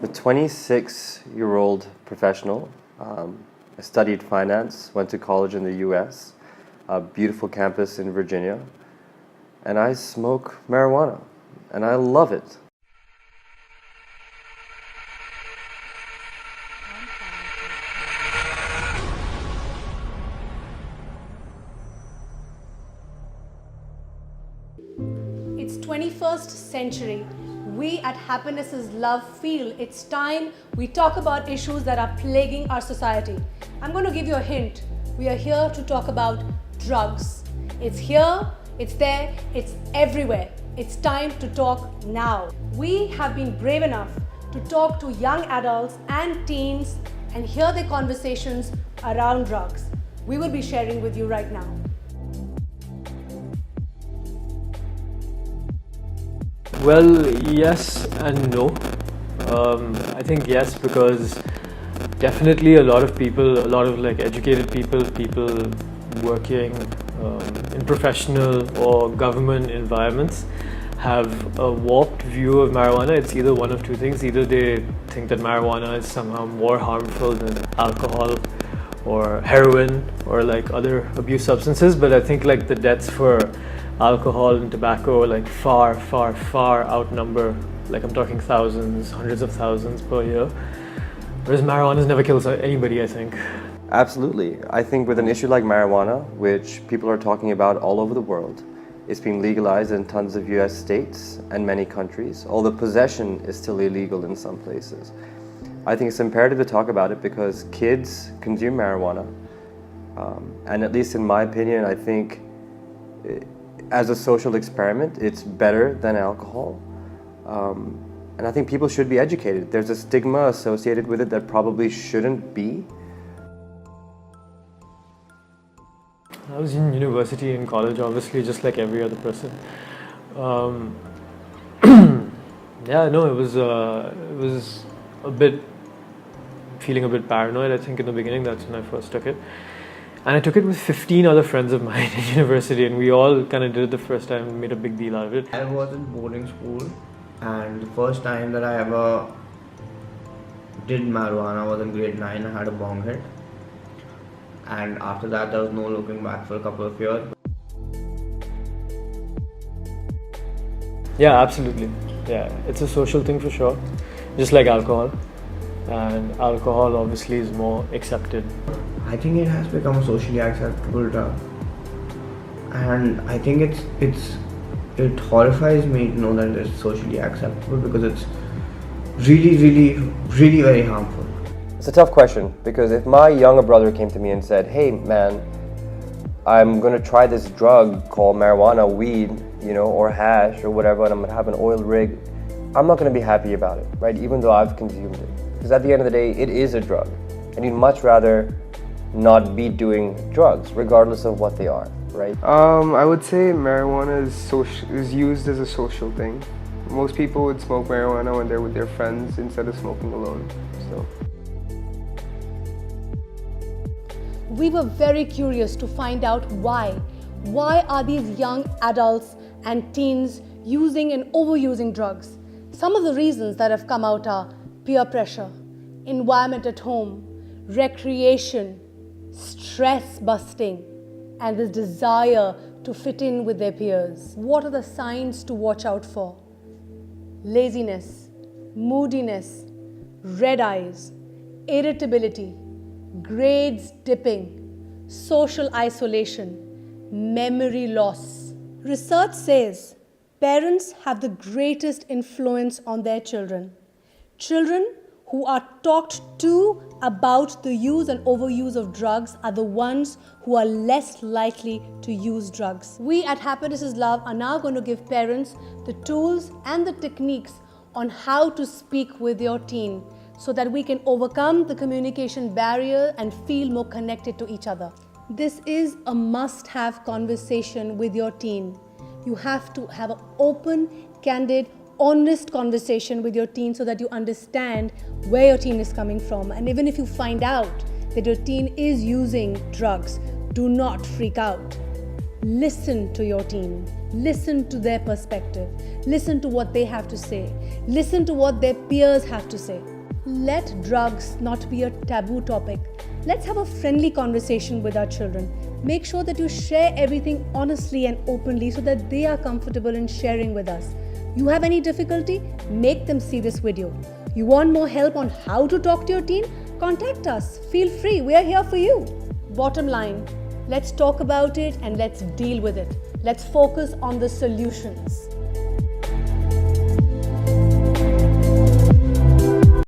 I'm a 26-year-old professional. I studied finance, went to college in the US, a beautiful campus in Virginia, and I smoke marijuana, and I love it. It's 21st century. We at Happiness is Love feel it's time we talk about issues that are plaguing our society. I'm going to give you a hint. We are here to talk about drugs. It's here, it's there, it's everywhere. It's time to talk now. We have been brave enough to talk to young adults and teens and hear their conversations around drugs. We will be sharing with you right now. Well, yes and no. I think yes, because definitely a lot of people, a lot of like educated people working in professional or government environments have a warped view of marijuana. It's either one of two things. Either they think that marijuana is somehow more harmful than alcohol or heroin or like other abuse substances, but I think like the deaths for alcohol and tobacco like far outnumber, like I'm talking thousands, hundreds of thousands per year, whereas marijuana's never kills anybody, I think. Absolutely. I think with an issue like marijuana, which people are talking about all over the world, it's been legalized in tons of US states and many countries, although possession is still illegal in some places. I think it's imperative to talk about it because kids consume marijuana, and at least in my opinion, I think as a social experiment, it's better than alcohol. And I think people should be educated. There's a stigma associated with it that probably shouldn't be. I was in university and college, obviously, just like every other person. Yeah, no, it was a bit, feeling a bit paranoid, I think, in the beginning. That's when I first took it. And I took it with 15 other friends of mine in university, and we all kind of did it the first time and made a big deal out of it. I was in boarding school, and the first time that I ever did marijuana was in grade 9. I had a bong hit, and after that there was no looking back for a couple of years. Yeah, absolutely. Yeah, it's a social thing for sure, just like alcohol. And alcohol obviously is more accepted. I think it has become a socially acceptable drug, and I think it horrifies me to know that it's socially acceptable because it's really very harmful. It's a tough question because if my younger brother came to me and said, "Hey man, I'm gonna try this drug called marijuana, weed, or hash or whatever, and I'm gonna have an oil rig," I'm not gonna be happy about it, right? Even though I've consumed it. Because at the end of the day, it is a drug. And you'd much rather not be doing drugs, regardless of what they are, right? I would say marijuana is used as a social thing. Most people would smoke marijuana when they're with their friends instead of smoking alone. So. We were very curious to find out why. Why are these young adults and teens using and overusing drugs? Some of the reasons that have come out are peer pressure, environment at home, recreation, stress busting, and this desire to fit in with their peers. What are the signs to watch out for? Laziness, moodiness, red eyes, irritability, grades dipping, social isolation, memory loss. Research says parents have the greatest influence on their children. Children who are talked to about the use and overuse of drugs are the ones who are less likely to use drugs. We at Happiness is Love are now going to give parents the tools and the techniques on how to speak with your teen so that we can overcome the communication barrier and feel more connected to each other. This is a must-have conversation with your teen. You have to have an open, candid, honest conversation with your teen so that you understand where your teen is coming from. And even if you find out that your teen is using drugs, do not freak out. Listen to your teen. Listen to their perspective. Listen to what they have to say. Listen to what their peers have to say. Let drugs not be a taboo topic. Let's have a friendly conversation with our children. Make sure that you share everything honestly and openly so that they are comfortable in sharing with us. You have any difficulty? Make them see this video. You want more help on how to talk to your teen? Contact us. Feel free. We are here for you. Bottom line, let's talk about it and let's deal with it. Let's focus on the solutions.